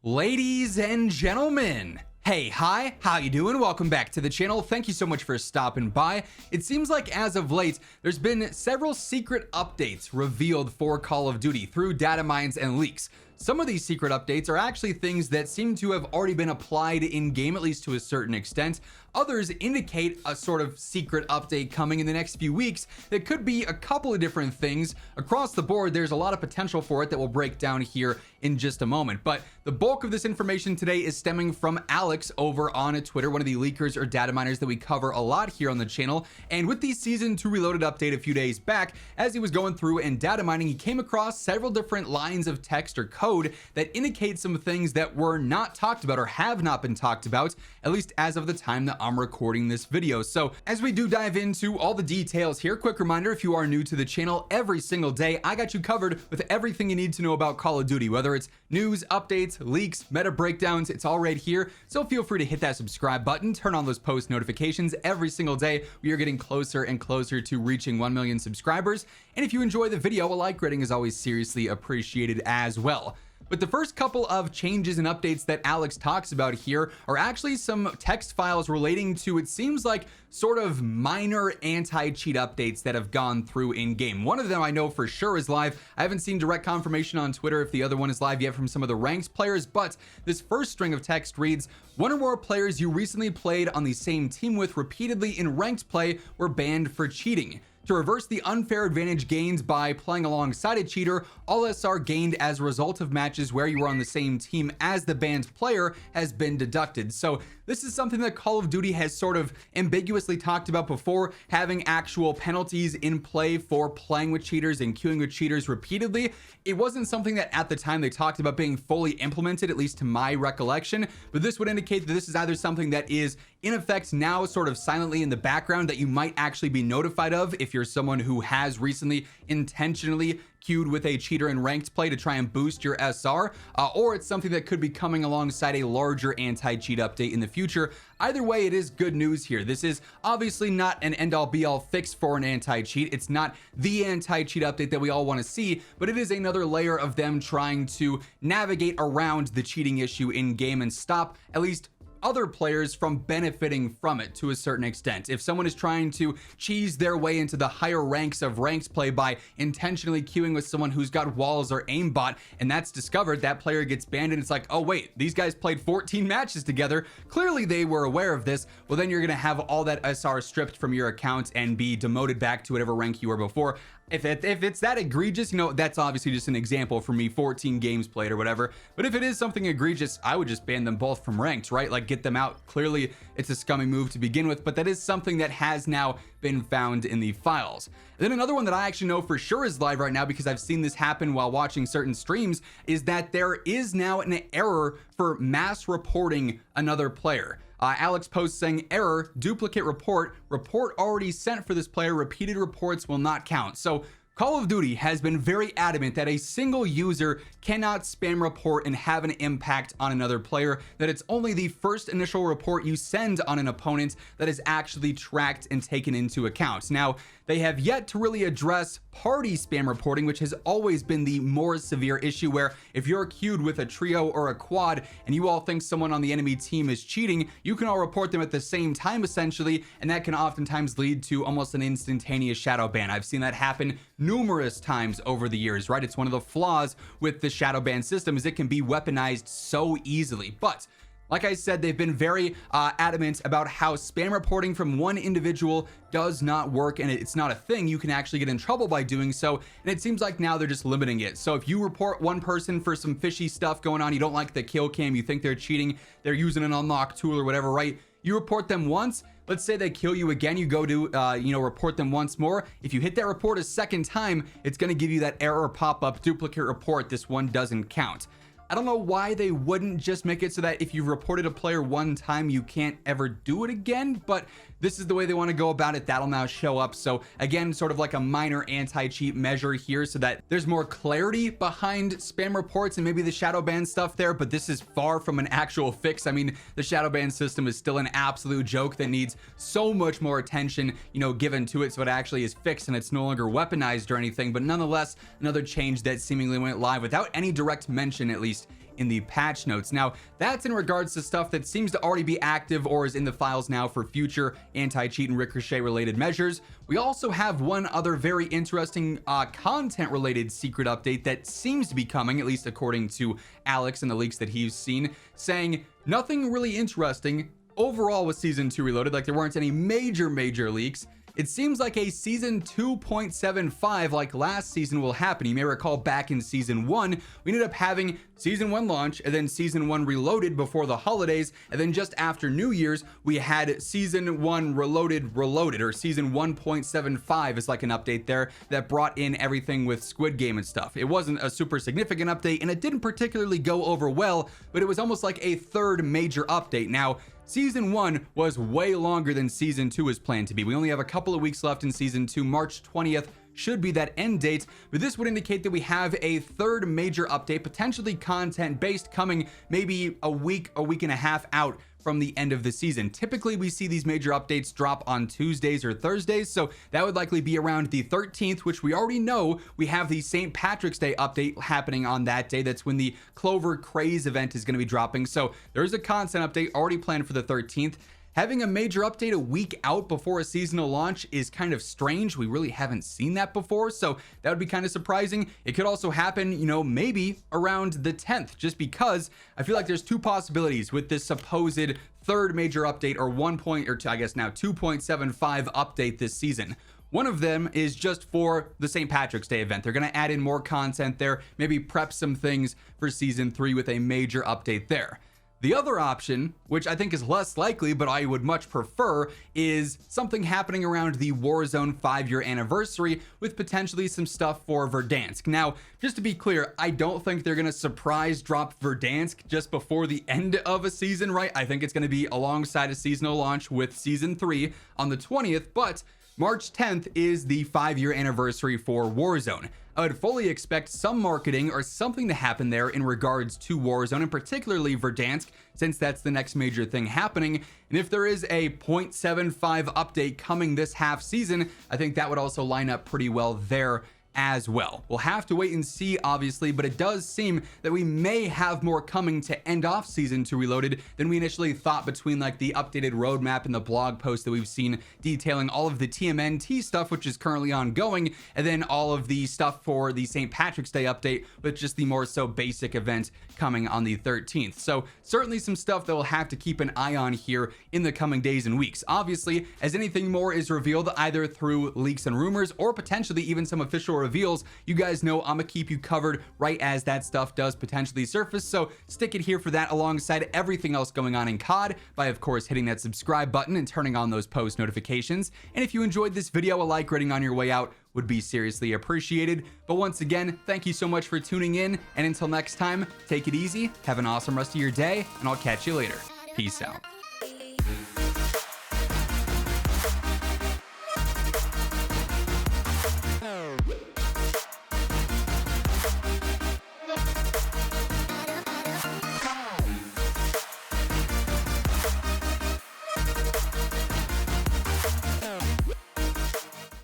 Ladies and gentlemen, hey, hi, how you doing? Welcome back to the channel. Thank you so much for stopping by. It seems like as of late, there's been several secret updates revealed for Call of Duty through data mines and leaks. Some of these secret updates are actually things that seem to have already been applied in game, at least to a certain extent. Others indicate a sort of secret update coming in the next few weeks that could be a couple of different things. Across the board, there's a lot of potential for it that we'll break down here in just a moment. But the bulk of this information today is stemming from Alex over on Twitter, one of the leakers or data miners that we cover a lot here on the channel. And with the Season 2 Reloaded update a few days back, as he was going through and data mining, he came across several different lines of text or code that indicate some things that were not talked about or have not been talked about, at least as of the time that I'm recording this video. So as we do dive into all the details here, quick reminder, if you are new to the channel, every single day I got you covered with everything you need to know about Call of Duty, whether it's news, updates, leaks, meta breakdowns, it's all right here. So feel free to hit that subscribe button, turn on those post notifications. Every single day we are getting closer and closer to reaching 1 million subscribers. And if you enjoy the video, a like rating is always seriously appreciated as well. But the first couple of changes and updates that Alex talks about here are actually some text files relating to, it seems like, sort of minor anti-cheat updates that have gone through in game. One of them I know for sure is live. I haven't seen direct confirmation on Twitter if the other one is live yet from some of the ranked players, but this first string of text reads, one or more players you recently played on the same team with repeatedly in ranked play were banned for cheating. To reverse the unfair advantage gained by playing alongside a cheater, all SR gained as a result of matches where you were on the same team as the banned player has been deducted. So this is something that Call of Duty has sort of ambiguously talked about before, having actual penalties in play for playing with cheaters and queuing with cheaters repeatedly. It wasn't something that at the time they talked about being fully implemented, at least to my recollection, but this would indicate that this is either something that is in effect now sort of silently in the background that you might actually be notified of if you're someone who has recently intentionally queued with a cheater in ranked play to try and boost your SR, or it's something that could be coming alongside a larger anti-cheat update in the future. Either way, it is good news here. This is obviously not an end-all be-all fix for an anti-cheat. It's not the anti-cheat update that we all want to see, but it is another layer of them trying to navigate around the cheating issue in game and stop at least other players from benefiting from it to a certain extent. If someone is trying to cheese their way into the higher ranks of ranked play by intentionally queuing with someone who's got walls or aimbot, and that's discovered, that player gets banned, and it's like, oh wait, these guys played 14 matches together, clearly they were aware of this. Well, then you're gonna have all that SR stripped from your account and be demoted back to whatever rank you were before. If it's that egregious, you know, that's obviously just an example for me, 14 games played or whatever. But if it is something egregious, I would just ban them both from ranked, right? Like, get them out. Clearly it's a scummy move to begin with, but that is something that has now been found in the files. And then another one that I actually know for sure is live right now, because I've seen this happen while watching certain streams, is that there is now an error for mass reporting another player. Alex posts saying, error, duplicate report already sent for this player, repeated reports will not count. So Call of Duty has been very adamant that a single user cannot spam report and have an impact on another player, that it's only the first initial report you send on an opponent that is actually tracked and taken into account. Now, they have yet to really address party spam reporting, which has always been the more severe issue, where if you're queued with a trio or a quad and you all think someone on the enemy team is cheating, you can all report them at the same time essentially, and that can oftentimes lead to almost an instantaneous shadow ban. I've seen that happen numerous times over the years, right? It's one of the flaws with the shadow ban system, is it can be weaponized so easily. But like I said, they've been very adamant about how spam reporting from one individual does not work, and it's not a thing. You can actually get in trouble by doing so, and it seems like now they're just limiting it. So if you report one person for some fishy stuff going on, you don't like the kill cam, you think they're cheating, they're using an unlock tool or whatever, right? You report them once, let's say they kill you again, you go to report them once more. If you hit that report a second time, it's going to give you that error pop-up, duplicate report, this one doesn't count. I don't know why they wouldn't just make it so that if you've reported a player one time, you can't ever do it again, but this is the way they want to go about it. That'll now show up. So again, sort of like a minor anti-cheat measure here so that there's more clarity behind spam reports and maybe the shadow ban stuff there, but this is far from an actual fix. I mean, the shadow ban system is still an absolute joke that needs so much more attention, given to it so it actually is fixed and it's no longer weaponized or anything. But nonetheless, another change that seemingly went live without any direct mention, at least in the patch notes. Now, that's in regards to stuff that seems to already be active or is in the files now for future anti-cheat and ricochet related measures. We also have one other very interesting content related secret update that seems to be coming, at least according to Alex and the leaks that he's seen, saying nothing really interesting overall with Season 2 Reloaded. Like, there weren't any major leaks. It seems like a Season 2.75 like last season will happen. You may recall back in Season 1, we ended up having Season 1 launch and then Season 1 Reloaded before the holidays, and then just after New Year's, we had Season 1 Reloaded, or Season 1.75 is like an update there that brought in everything with Squid Game and stuff. It wasn't a super significant update, and it didn't particularly go over well, but it was almost like a third major update. Now, Season 1 was way longer than Season 2 is planned to be. We only have a couple of weeks left in Season 2. March 20th should be that end date, but this would indicate that we have a third major update, potentially content based, coming maybe a week and a half out from the end of the season. Typically, we see these major updates drop on Tuesdays or Thursdays, so that would likely be around the 13th, which we already know we have the St. Patrick's Day update happening on that day. That's when the Clover Craze event is going to be dropping, so there's a content update already planned for the 13th. Having a major update a week out before a seasonal launch is kind of strange. We really haven't seen that before, so that would be kind of surprising. It could also happen, you know, maybe around the 10th, just because I feel like there's two possibilities with this supposed third major update, or 2.75 update this season. One of them is just for the St. Patrick's Day event. They're going to add in more content there, maybe prep some things for Season 3 with a major update there. The other option, which I think is less likely, but I would much prefer, is something happening around the Warzone 5-year anniversary with potentially some stuff for Verdansk. Now, just to be clear, I don't think they're going to surprise drop Verdansk just before the end of a season, right? I think it's going to be alongside a seasonal launch with Season 3 on the 20th, but March 10th is the 5-year anniversary for Warzone. I would fully expect some marketing or something to happen there in regards to Warzone, and particularly Verdansk, since that's the next major thing happening. And if there is a 0.75 update coming this half season, I think that would also line up pretty well there as well. We'll have to wait and see, obviously, but it does seem that we may have more coming to end off Season 2 Reloaded than we initially thought, between like the updated roadmap and the blog post that we've seen detailing all of the TMNT stuff, which is currently ongoing, and then all of the stuff for the St. Patrick's Day update with just the more so basic event coming on the 13th. So certainly some stuff that we'll have to keep an eye on here in the coming days and weeks. Obviously, as anything more is revealed, either through leaks and rumors or potentially even some official reveals, you guys know I'm gonna keep you covered right as that stuff does potentially surface. So stick it here for that, alongside everything else going on in COD, by of course hitting that subscribe button and turning on those post notifications. And if you enjoyed this video, a like rating on your way out would be seriously appreciated. But once again, thank you so much for tuning in, and until next time, take it easy, have an awesome rest of your day, and I'll catch you later. Peace out.